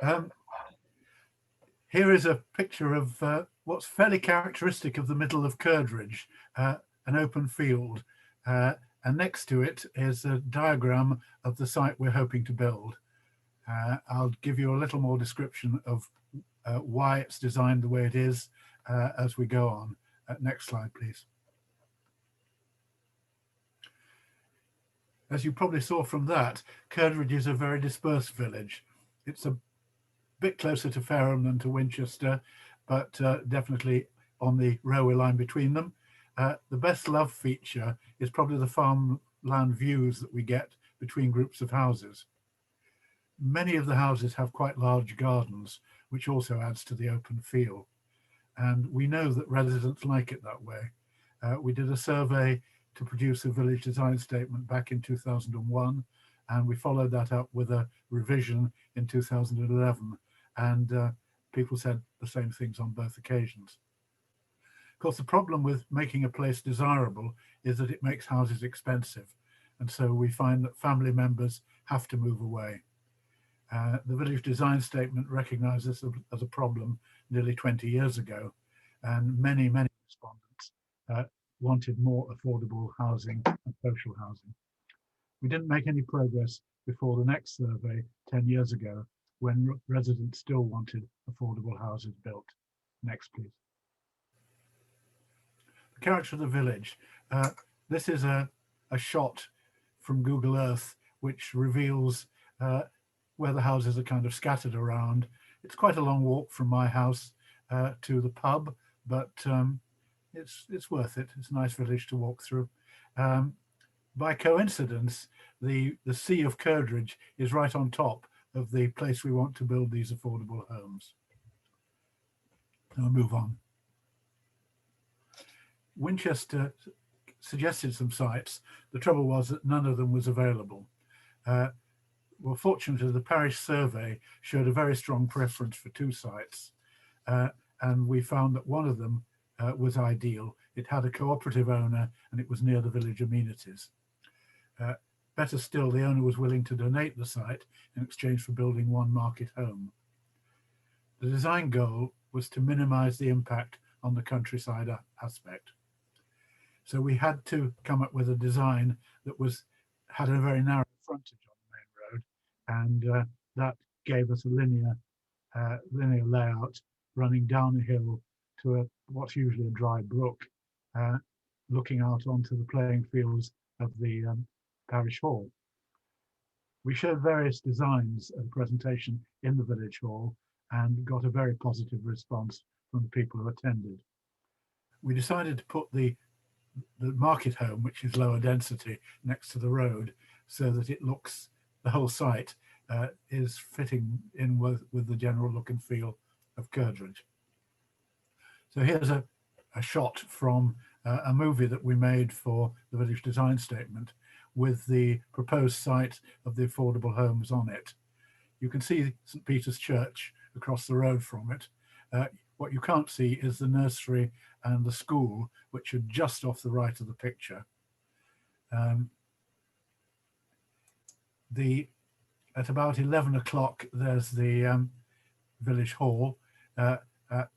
Um, Here is a picture of what's fairly characteristic of the middle of Curdridge, an open field. And next to it is a diagram of the site we're hoping to build. I'll give you a little more description of why it's designed the way it is as we go on. Next slide, please. As you probably saw from that, Curdridge is a very dispersed village. It's a bit closer to Fareham than to Winchester, but definitely on the railway line between them. The best loved feature is probably the farmland views that we get between groups of houses. Many of the houses have quite large gardens, which also adds to the open feel. And we know that residents like it that way. We did a survey to produce a village design statement back in 2001, and we followed that up with a revision in 2011. And people said the same things on both occasions. Of course, the problem with making a place desirable is that it makes houses expensive. And so we find that family members have to move away. The village design statement recognised this as a problem nearly 20 years ago. And many respondents wanted more affordable housing and social housing. We didn't make any progress before the next survey 10 years ago, when residents still wanted affordable houses built. Next, please. The character of the village. This is a shot from Google Earth, which reveals where the houses are kind of scattered around. It's quite a long walk from my house to the pub, but it's worth it. It's a nice village to walk through. By coincidence, the Sea of Curdridge is right on top of the place we want to build these affordable homes. I'll move on. Winchester suggested some sites. The trouble was that none of them was available. Well, fortunately, the parish survey showed a very strong preference for two sites, and we found that one of them was ideal. It had a cooperative owner and it was near the village amenities. Better still, the owner was willing to donate the site in exchange for building one market home. The design goal was to minimize the impact on the countryside aspect. So we had to come up with a design that had a very narrow frontage on the main road, and that gave us a linear layout running down a hill to what's usually a dry brook, looking out onto the playing fields of the parish hall. We showed various designs at a presentation in the village hall and got a very positive response from the people who attended. We decided to put the market home, which is lower density, next to the road, so that it looks, the whole site is fitting in with the general look and feel of Curdridge. So here's a shot from a movie that we made for the village design statement, with the proposed site of the affordable homes on it. You can see St. Peter's Church across the road from it. What you can't see is the nursery and the school, which are just off the right of the picture. At about 11 o'clock, there's the village hall. At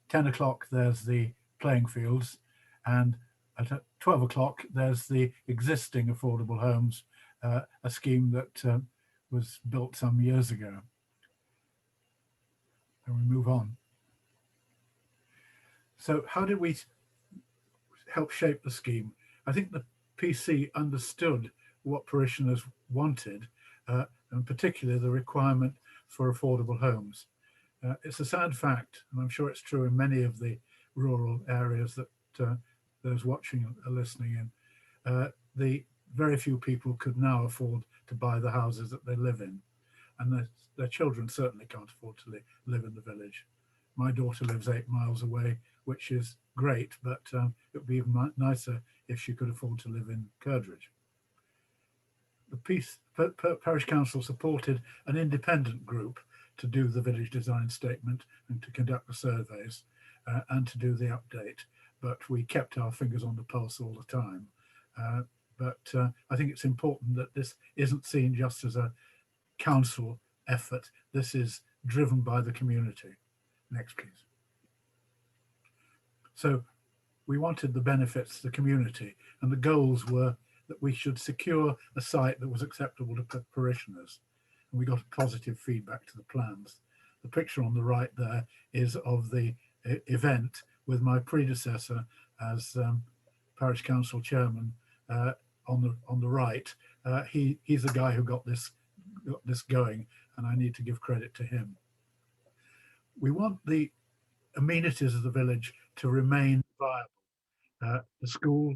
10 o'clock, there's the playing fields. And at 12 o'clock, there's the existing affordable homes, a scheme that was built some years ago. And we move on. So how did we help shape the scheme? I think the PC understood what parishioners wanted, and particularly the requirement for affordable homes. It's a sad fact, and I'm sure it's true in many of the rural areas that those watching are listening in. The very few people could now afford to buy the houses that they live in, and their children certainly can't afford to live in the village. My daughter lives 8 miles away, which is great, but it would be even nicer if she could afford to live in Curdridge. The Parish Council supported an independent group to do the village design statement and to conduct the surveys and to do the update, but we kept our fingers on the pulse all the time. But I think it's important that this isn't seen just as a council effort. This is driven by the community. Next, please. So we wanted the benefits to the community, and the goals were that we should secure a site that was acceptable to parishioners. And we got positive feedback to the plans. The picture on the right there is of the event with my predecessor as parish council chairman on the right. He's the guy who got this going, and I need to give credit to him. We want the amenities of the village to remain viable. The school,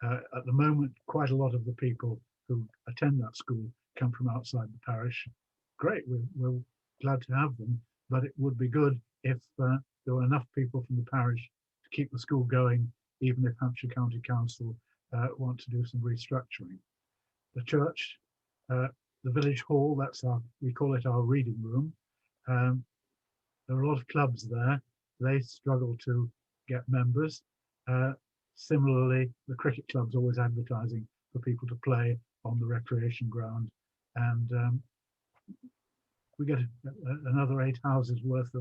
at the moment, quite a lot of the people who attend that school come from outside the parish. Great, we're glad to have them, but it would be good if there were enough people from the parish to keep the school going, even if Hampshire County Council want to do some restructuring. The church, the village hall, we call it our reading room. There are a lot of clubs there. They struggle to get members. Similarly, the cricket club's always advertising for people to play on the recreation ground, and we get another 8 houses worth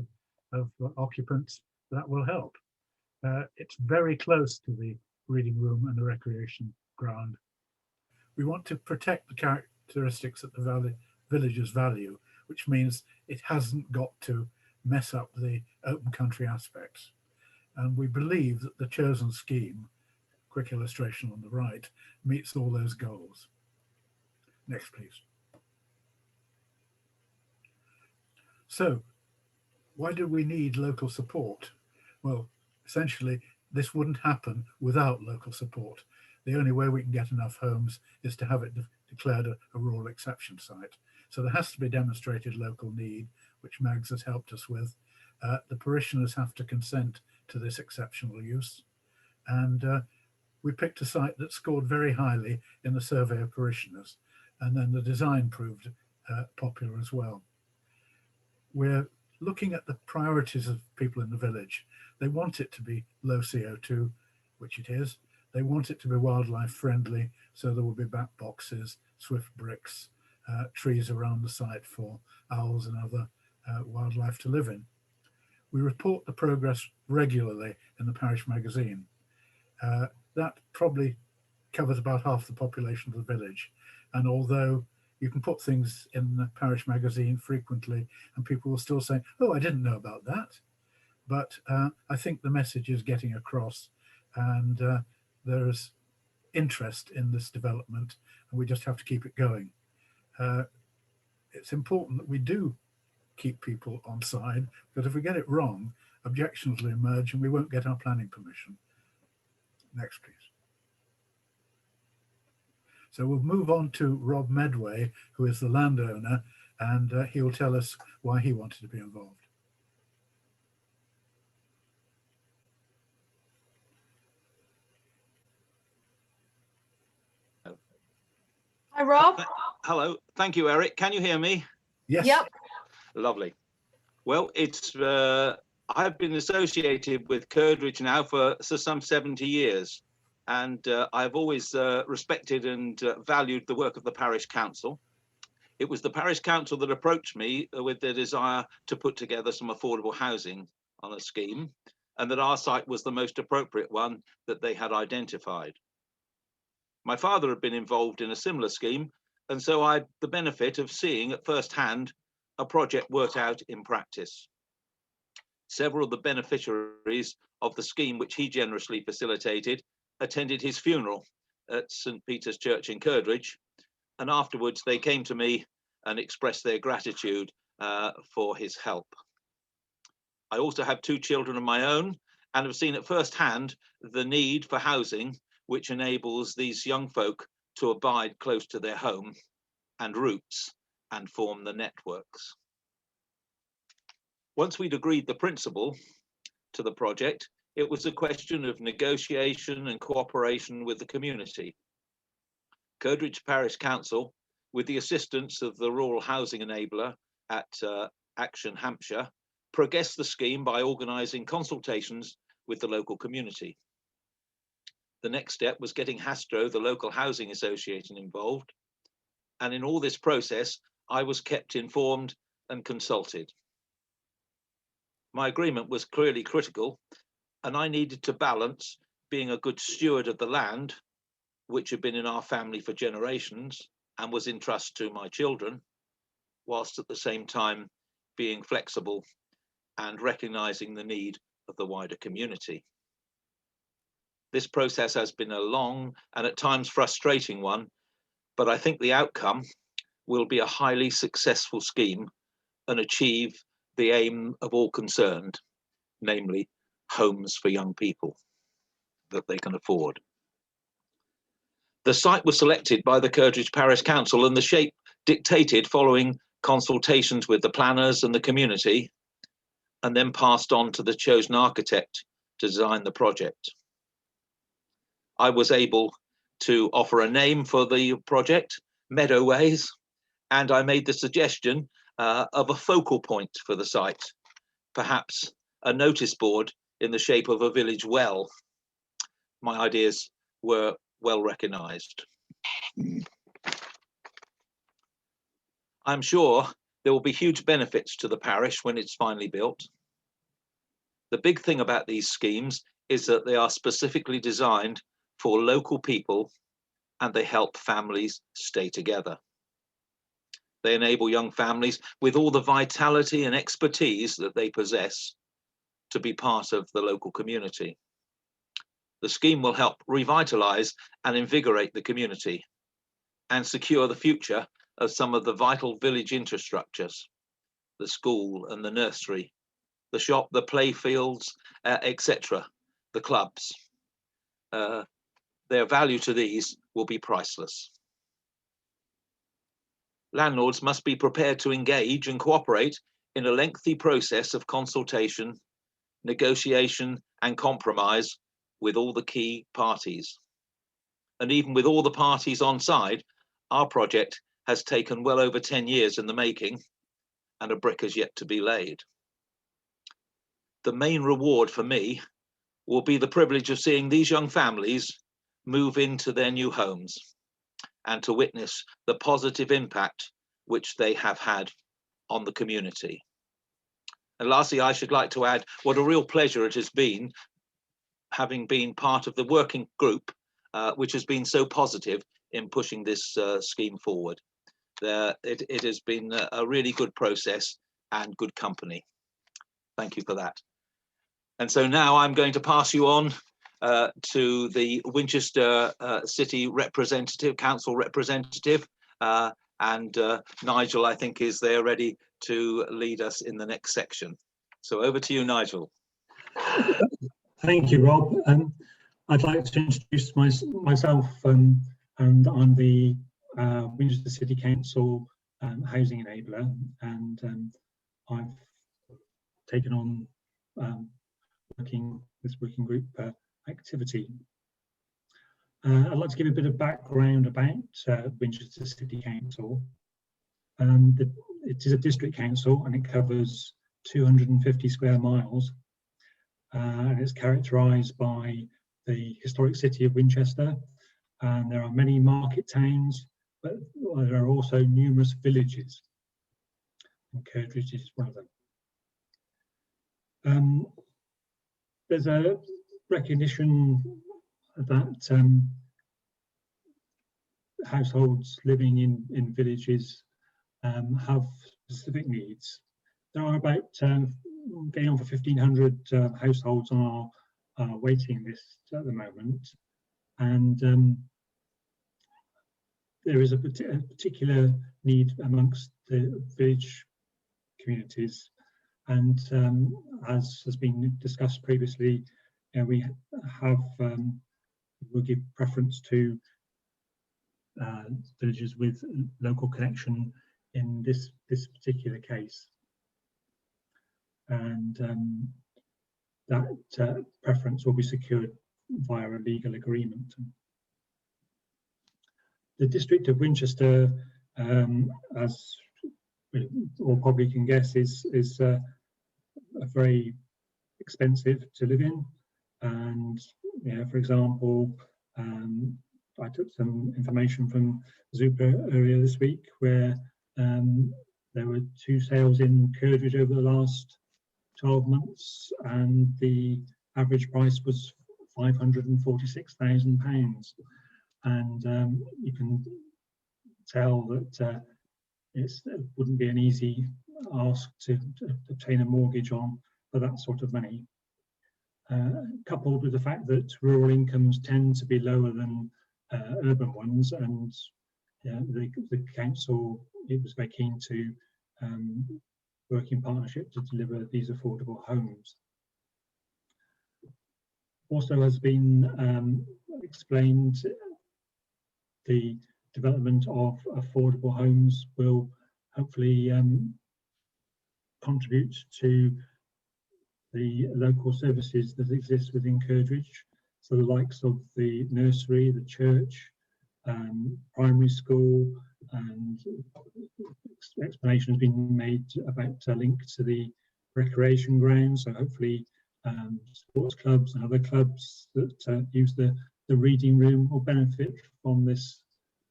of occupants. That will help. It's very close to the reading room and the recreation ground. We want to protect the characteristics that the villages value, which means it hasn't got to mess up the open country aspects. And we believe that the chosen scheme, quick illustration on the right, meets all those goals. Next, please. So, why do we need local support? Well, essentially, this wouldn't happen without local support. The only way we can get enough homes is to have it declared a rural exception site. So there has to be demonstrated local need, which Mags has helped us with. The parishioners have to consent to this exceptional use. And we picked a site that scored very highly in the survey of parishioners. And then the design proved popular as well. We're looking at the priorities of people in the village. They want it to be low CO2, which it is. They want it to be wildlife friendly, so there will be bat boxes, swift bricks, trees around the site for owls and other wildlife to live in. We report the progress regularly in the parish magazine. That probably covers about half the population of the village. And although you can put things in the parish magazine frequently and people will still say, oh, I didn't know about that. But I think the message is getting across, and there's interest in this development, and we just have to keep it going. It's important that we do keep people on side, because if we get it wrong, objections will emerge and we won't get our planning permission. Next, please. So we'll move on to Rob Medway, who is the landowner, and he will tell us why he wanted to be involved. Hi, Rob. Hello. Thank you, Eric. Can you hear me? Yes. Yep. Lovely. Well, I've been associated with Curdridge now for some 70 years. And I've always respected and valued the work of the parish council. It was the parish council that approached me with the desire to put together some affordable housing on a scheme, and that our site was the most appropriate one that they had identified. My father had been involved in a similar scheme, and so I had the benefit of seeing at first hand a project worked out in practice. Several of the beneficiaries of the scheme, which he generously facilitated, attended his funeral at St. Peter's Church in Curdridge, and afterwards they came to me and expressed their gratitude for his help. I also have 2 children of my own and have seen at first hand the need for housing which enables these young folk to abide close to their home and roots and form the networks. Once we'd agreed the principle to the project, it was a question of negotiation and cooperation with the community. Curdridge Parish Council, with the assistance of the Rural Housing Enabler at Action Hampshire, progressed the scheme by organising consultations with the local community. The next step was getting Hastoe, the local housing association, involved. And in all this process, I was kept informed and consulted. My agreement was clearly critical, and I needed to balance being a good steward of the land, which had been in our family for generations and was in trust to my children, whilst at the same time being flexible and recognising the need of the wider community. This process has been a long and at times frustrating one, but I think the outcome will be a highly successful scheme and achieve the aim of all concerned, namely homes for young people that they can afford. The site was selected by the Curdridge Parish Council and the shape dictated following consultations with the planners and the community, and then passed on to the chosen architect to design the project. I was able to offer a name for the project, Meadowways, and I made the suggestion of a focal point for the site, perhaps a notice board in the shape of a village well. My ideas were well recognised. I'm sure there will be huge benefits to the parish when it's finally built. The big thing about these schemes is that they are specifically designed for local people and they help families stay together. They enable young families with all the vitality and expertise that they possess to be part of the local community. The scheme will help revitalise and invigorate the community and secure the future of some of the vital village infrastructures, the school and the nursery, the shop, the play fields, etc., the clubs. Their value to these will be priceless. Landlords must be prepared to engage and cooperate in a lengthy process of consultation, negotiation and compromise with all the key parties. And even with all the parties on side, our project has taken well over 10 years in the making and a brick has yet to be laid. The main reward for me will be the privilege of seeing these young families move into their new homes and to witness the positive impact which they have had on the community. And lastly, I should like to add what a real pleasure it has been having been part of the working group which has been so positive in pushing this scheme forward. It has been a really good process and good company. Thank you for that. And so now I'm going to pass you on to the Winchester City representative, council representative, and Nigel, I think, is there ready to lead us in the next section. So over to you, Nigel. Thank you, Rob. I'd like to introduce myself, and I'm the Winchester City Council housing enabler, and I've taken on this working group activity. I'd like to give a bit of background about Winchester City Council. It is a district council and it covers 250 square miles. And it's characterised by the historic city of Winchester, and there are many market towns, but there are also numerous villages, and Curdridge is one of them. There's a recognition that households living in villages have specific needs. There are about getting on for 1,500 households on our waiting list at the moment, and there is a particular need amongst the village communities, and as has been discussed previously, we will give preference to villages with local connection in this particular case. And that preference will be secured via a legal agreement. The district of Winchester, as we all probably can guess, is very expensive to live in. And for example, I took some information from Zupa earlier this week, where there were 2 sales in Curdridge over the last 12 months, and the average price was £546,000. And you can tell that it wouldn't be an easy ask to obtain a mortgage on for that sort of money. Coupled with the fact that rural incomes tend to be lower than urban ones, and the council, it was very keen to work in partnership to deliver these affordable homes. Also has been explained, the development of affordable homes will hopefully contribute to the local services that exist within Curdridge. So the likes of the nursery, the church, primary school, and explanation has been made about a link to the recreation grounds. So hopefully sports clubs and other clubs that use the reading room will benefit from this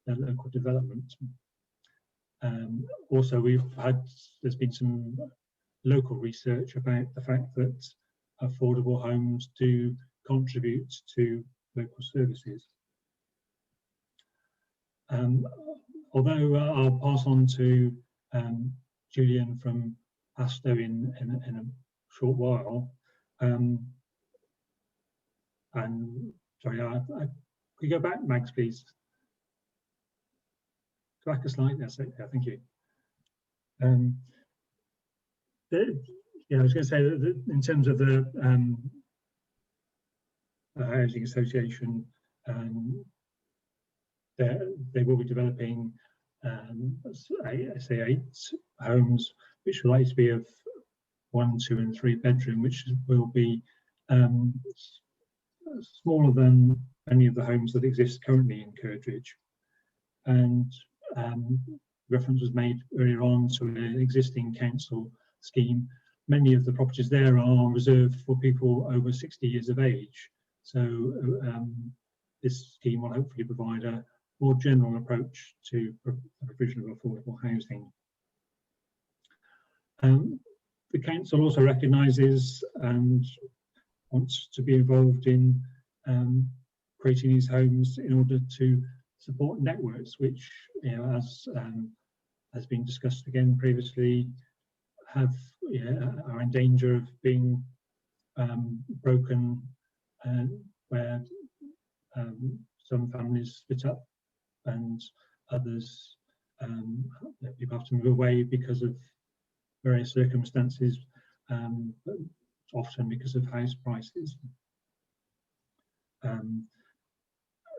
local development. Also, there's been some local research about the fact that affordable homes do contribute to local services. Although I'll pass on to Julian from Hastoe in a short while, and sorry, could you go back, Mags, please? Go back a slide. That's it. Yeah, thank you. Yeah, I was going to say that in terms of the housing association, they will be developing, I say 8 homes, which will likely to be of 1, 2, and 3 bedroom, which will be smaller than any of the homes that exist currently in Curdridge. And reference was made earlier on to an existing council scheme. Many of the properties there are reserved for people over 60 years of age. So this scheme will hopefully provide a more general approach to the provision of affordable housing. The council also recognises and wants to be involved in creating these homes in order to support networks, which, you know, as has been discussed again previously, are in danger of being broken, where some families split up and others, people have to move away because of various circumstances, but often because of house prices.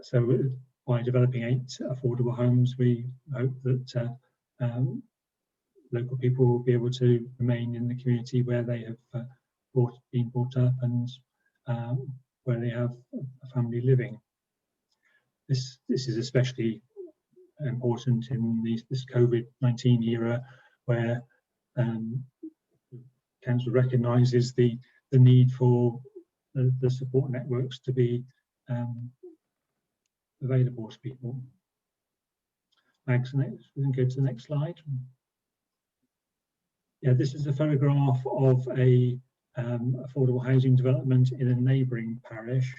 So by developing 8 affordable homes, we hope that local people will be able to remain in the community where they have been brought up and where they have a family living. This is especially important in this COVID-19 era, where council recognises the need for the support networks to be available to people. Thanks. Next, we can go to the next slide. Yeah, this is a photograph of a affordable housing development in a neighbouring parish.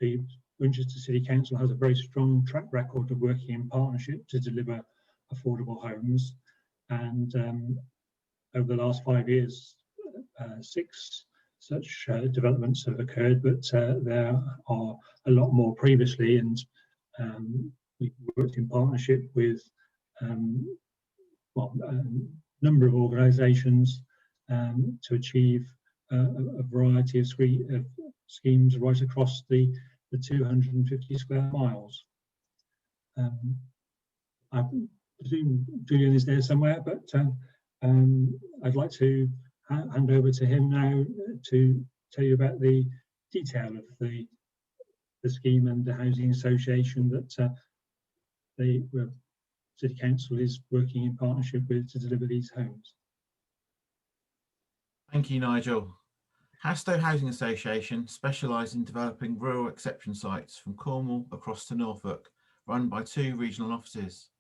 The Winchester City Council has a very strong track record of working in partnership to deliver affordable homes, and over the last 5 years, 6 such developments have occurred, but there are a lot more previously, and we worked in partnership with a number of organisations to achieve a variety of schemes right across the 250 square miles. I presume Julian is there somewhere, but I'd like to hand over to him now to tell you about the detail of the scheme and the housing association that the City Council is working in partnership with to deliver these homes. Thank you, Nigel. Hastoe Housing Association specialise in developing rural exception sites from Cornwall across to Norfolk, run by 2 regional offices.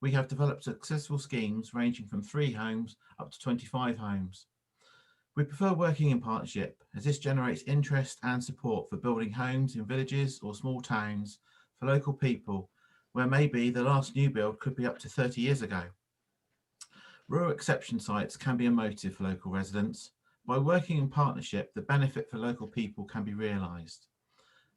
We have developed successful schemes ranging from 3 homes up to 25 homes. We prefer working in partnership as this generates interest and support for building homes in villages or small towns for local people where maybe the last new build could be up to 30 years ago. Rural exception sites can be a motive for local residents. By working in partnership, the benefit for local people can be realised.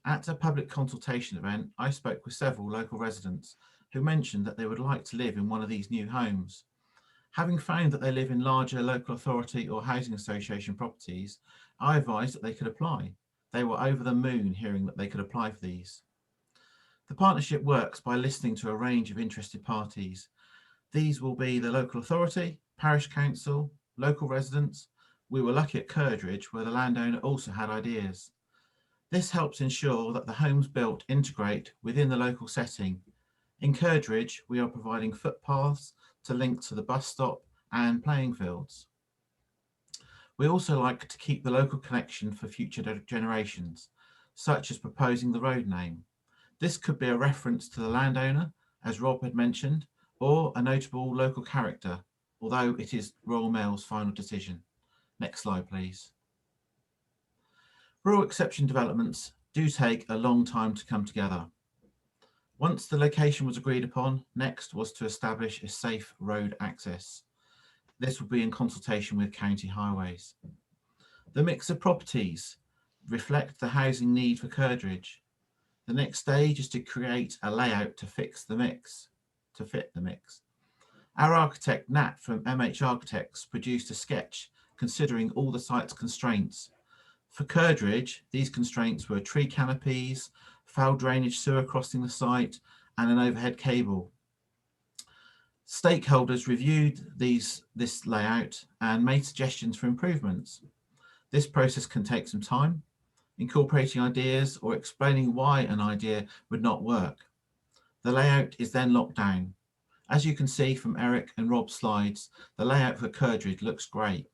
At a public consultation event, I spoke with several local residents who mentioned that they would like to live in one of these new homes. Having found that they live in larger local authority or housing association properties, I advised that they could apply. They were over the moon hearing that they could apply for these. The partnership works by listening to a range of interested parties. These will be the local authority, parish council, local residents. We were lucky at Curdridge where the landowner also had ideas. This helps ensure that the homes built integrate within the local setting. In Curdridge, we are providing footpaths to link to the bus stop and playing fields. We also like to keep the local connection for future generations, such as proposing the road name. This could be a reference to the landowner, as Rob had mentioned, or a notable local character, although it is Royal Mail's final decision. Next slide, please. Rural exception developments do take a long time to come together. Once the location was agreed upon, next was to establish a safe road access. This will be in consultation with county highways. The mix of properties reflect the housing need for Curdridge. The next stage is to create a layout to fit the mix. Our architect Nat from MH Architects produced a sketch considering all the site's constraints. For Curdridge, these constraints were tree canopies, foul drainage sewer crossing the site, and an overhead cable. Stakeholders reviewed this layout and made suggestions for improvements. This process can take some time, incorporating ideas or explaining why an idea would not work. The layout is then locked down. As you can see from Eric and Rob's slides, the layout for Curdridge looks great.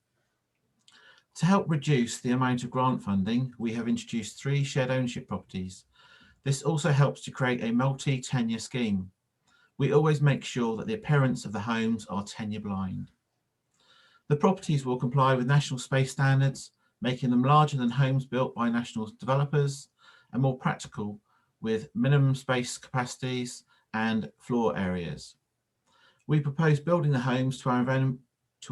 To help reduce the amount of grant funding, we have introduced 3 shared ownership properties. This also helps to create a multi-tenure scheme. We always make sure that the appearance of the homes are tenure blind. The properties will comply with national space standards, making them larger than homes built by national developers and more practical with minimum space capacities and floor areas. We propose building the homes to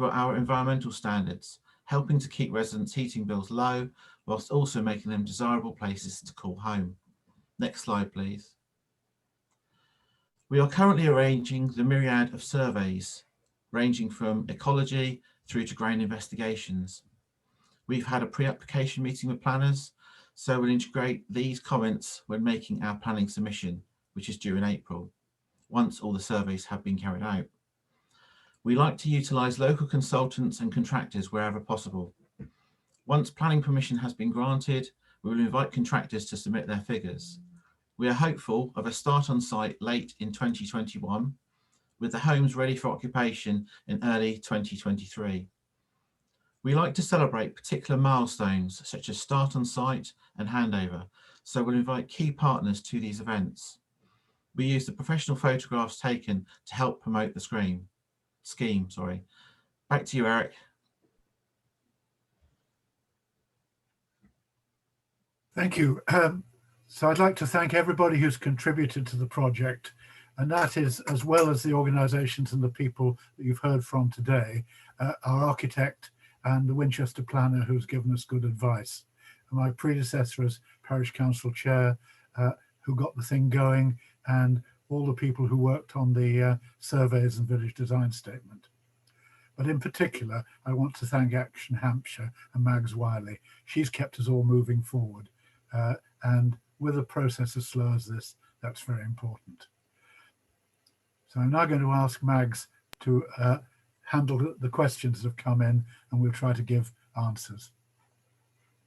our environmental standards, helping to keep residents' heating bills low, whilst also making them desirable places to call home. Next slide, please. We are currently arranging the myriad of surveys, ranging from ecology through to ground investigations. We've had a pre-application meeting with planners, so we'll integrate these comments when making our planning submission, which is due in April, once all the surveys have been carried out. We like to utilise local consultants and contractors wherever possible. Once planning permission has been granted, we will invite contractors to submit their figures. We are hopeful of a start on site late in 2021, with the homes ready for occupation in early 2023. We like to celebrate particular milestones such as start on site and handover, so we'll invite key partners to these events. We use the professional photographs taken to help promote the scheme. Back to you, Eric. Thank you. So I'd like to thank everybody who's contributed to the project, and that is as well as the organisations and the people that you've heard from today, our architect and the Winchester planner who's given us good advice, and my predecessor as Parish Council Chair who got the thing going, and all the people who worked on the surveys and village design statement. But in particular, I want to thank Action Hampshire and Mags Wiley. She's kept us all moving forward. And with a process as slow as this, that's very important. So I'm now going to ask Mags to handle the questions that have come in, and we'll try to give answers.